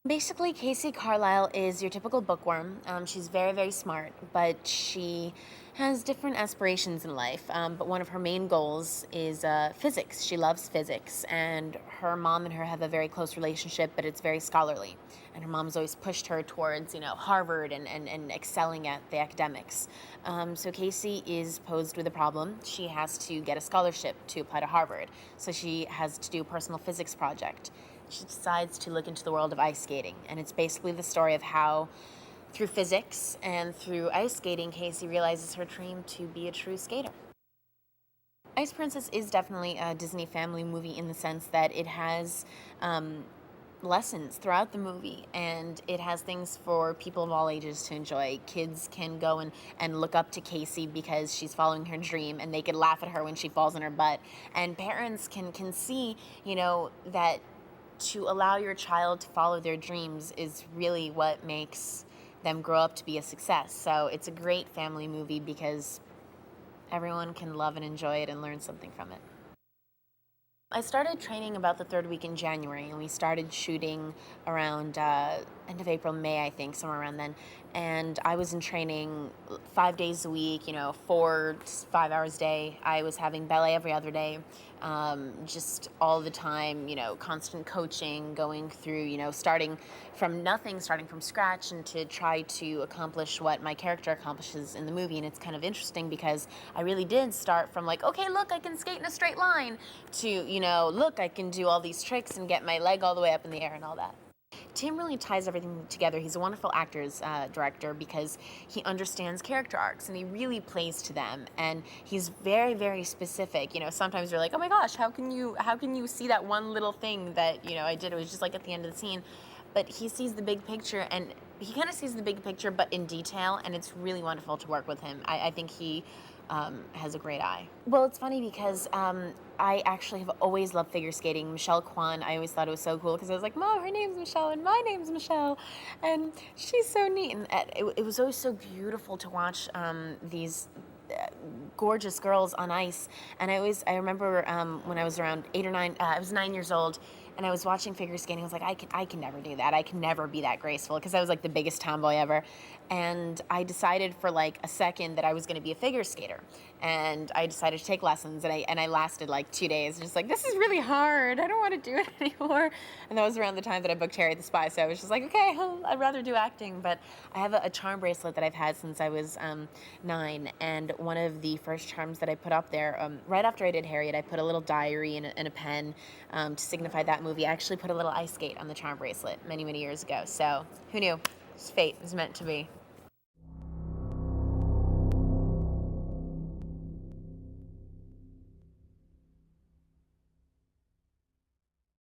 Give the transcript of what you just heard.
Basically, Casey Carlisle is your typical bookworm. She's very, very smart, but she has different aspirations in life. But one of her main goals is physics. She loves physics, and her mom and her have a very close relationship, but it's very scholarly. And her mom's always pushed her towards, Harvard and excelling at the academics. So Casey is posed with a problem. She has to get a scholarship to apply to Harvard. So she has to do a personal physics project. She decides to look into the world of ice skating, and it's basically the story of how, through physics and through ice skating, Casey realizes her dream to be a true skater. Ice Princess is definitely a Disney family movie in the sense that it has lessons throughout the movie, and it has things for people of all ages to enjoy. Kids can go and look up to Casey because she's following her dream, and they could laugh at her when she falls on her butt. And parents can see, that to allow your child to follow their dreams is really what makes them grow up to be a success. So it's a great family movie because everyone can love and enjoy it and learn something from it. I started training about the third week in January, and we started shooting around end of April, May, I think, somewhere around then. And I was in training 5 days a week, 4 to 5 hours a day. I was having ballet every other day, just all the time, constant coaching, going through, starting from nothing, starting from scratch, and to try to accomplish what my character accomplishes in the movie. And it's kind of interesting because I really did start from like, okay, look, I can skate in a straight line, to, look, I can do all these tricks and get my leg all the way up in the air and all that. Tim really ties everything together. He's a wonderful actor's director because he understands character arcs and he really plays to them. And he's very, very specific. Sometimes you're like, oh my gosh, how can you see that one little thing that I did? It was just like at the end of the scene, but he sees the big picture, and he kind of sees the big picture, but in detail. And it's really wonderful to work with him. I think he has a great eye. Well, it's funny because I actually have always loved figure skating. Michelle Kwan, I always thought it was so cool because I was like, Mom, her name's Michelle and my name's Michelle. And she's so neat. And it was always so beautiful to watch these gorgeous girls on ice. And I remember when I was around 8 or 9, I was 9 years old, and I was watching figure skating. I was like, I can never do that. I can never be that graceful, because I was like the biggest tomboy ever. And I decided for like a second that I was going to be a figure skater. And I decided to take lessons, and I lasted like 2 days, just like, this is really hard. I don't want to do it anymore. And that was around the time that I booked Harriet the Spy. So I was just like, okay, I'd rather do acting. But I have a charm bracelet that I've had since I was 9. And one of the first charms that I put up there, right after I did Harriet, I put a little diary and a pen to signify that movie. I actually put a little ice skate on the charm bracelet many, many years ago. So who knew? It's fate. It was meant to be.